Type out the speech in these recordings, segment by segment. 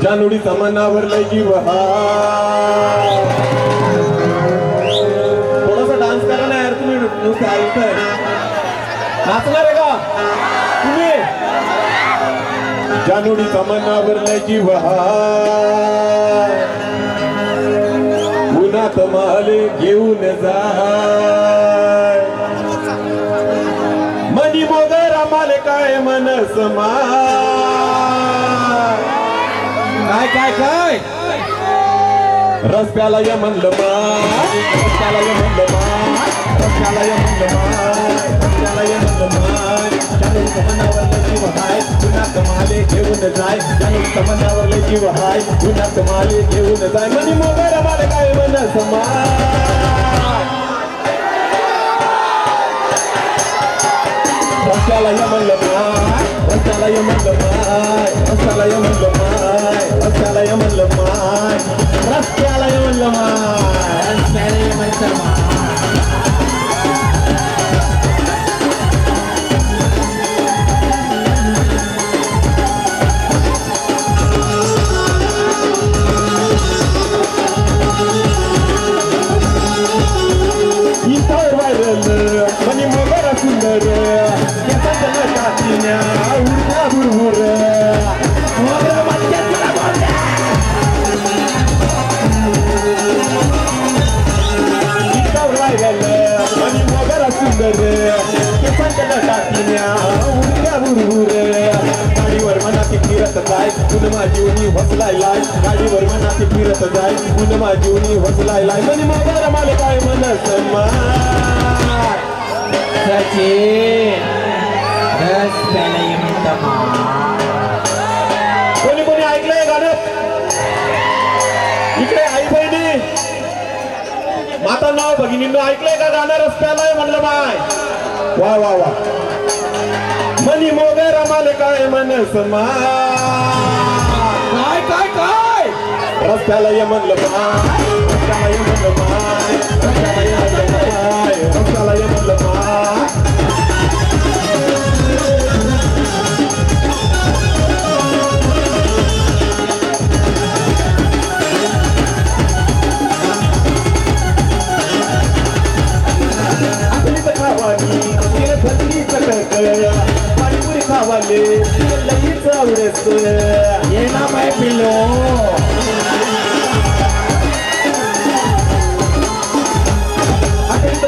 जानोडीचा मनावर लय जीव थोडासा डान्स करा ना यार तुम्ही नुसतं ऐकताय नाचणार आहे का तुम्ही जानोडीचा मनावर लय जीव उन्हात माले घेऊन जा मनी मोगर आम्हाला काय मनस काय काय काय रस्त्याला ये म्हणलं रस्त्याला ये म्हणलं रस्त्याला ये म्हणलं रस्त्याला ये म्हणलं जानोडीच्या मनावर जीव हाय उन्हात माले घेऊन जाय जानोडीच्या मनावर जीव हाय उन्हात माले घेऊन जाय मनी मोगर आम्हाला काय मनस रस्त्याला ये म्हणलं रस्त्याला ये म्हणलं रस्त्याला ये म्हणलं रस्त्याला ये म्हणलं रस्त्याला ये म्हणलं रस्त्याला ये म्हणलं मनी मोगर सुंदर उडता बुरबुर मनी मोगर सुंदर उडता बुरबुर गाडीवर मनाती फिरत जाय उन माझी उनी हसलाय लाय गाडीवर मनाती फिरत जाय उन माझी उनी हसलाय लाय मनी मोगर मला काय मनस कोणी कोणी ऐकलंय गाणं इकडे आई बहिणी माता नाव भगिनींना ऐकलंय का गाणं रस्त्याला म्हणलं माय वा वा वा मनी मोगर आम्हाला काय मनस काय काय काय रस्त्याला ये म्हणलं रस्त्याला ये म्हणलं रस्त्याला ये म्हणलं रस्त्याला ये म्हणलं पाणीपुरी खावाले लगेच आवडत ये ना माय पिलो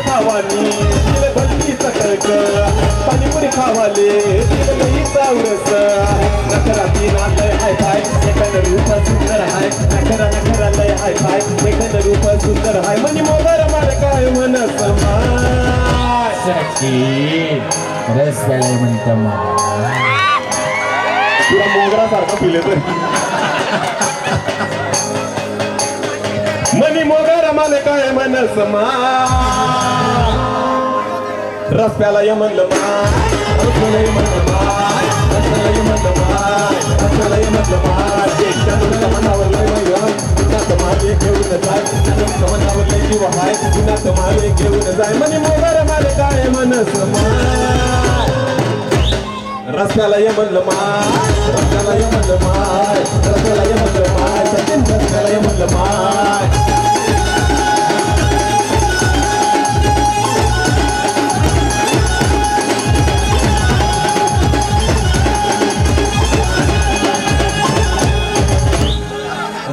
खावानी भलती चटक पाणीपुरी खावाले लगेच आवडत नखराती नालय हाय फाय एखाद रूप सुंदर हाय नखरा नखरा लय हाय फाय एखाद रूप सुंदर हाय मनी मोगर मला काय मनस रस्त्याला म्हणतं तुला मोगरासारखं पिले तर मनी मोगर मला काय मनस रस्त्याला ये म्हणलं रस्त्याला ये म्हणलं रस्त्याला ये म्हणलं रस्त्याला ये म्हणलं मनावर लय उन्हात माले घेऊन जाय मनावर लय जीव हाय उन्हात माले घेऊन जाय मनी मोगर मला काय मनस रस्त्याला ये म्हणलं रस्त्याला ये म्हणलं रस्त्याला ये म्हणलं सचिन रस्त्याला ये म्हणलं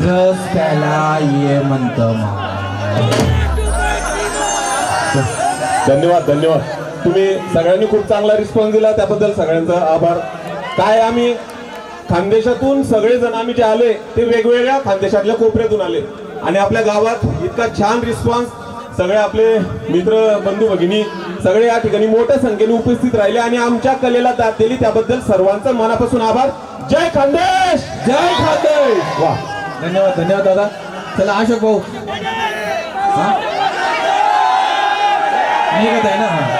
रस्त्याला ये म्हणतं धन्यवाद धन्यवाद तुम्ही सगळ्यांनी खूप चांगला रिस्पॉन्स दिला त्याबद्दल सगळ्यांचा आभार काय आम्ही खानदेशातून सगळेजण आम्ही जे आले ते वेगवेगळ्या खानदेशातल्या कोपऱ्यातून आले आणि आपल्या गावात इतका छान रिस्पॉन्स सगळे आपले मित्र बंधू भगिनी सगळे या ठिकाणी मोठ्या संख्येने उपस्थित राहिले आणि आमच्या कलेला दाद दिली त्याबद्दल सर्वांचा मनापासून आभार जय खानदेश जय खानदेश वा धन्यवाद धन्यवाद दादा चला अशोक भाऊ निघत आहे ना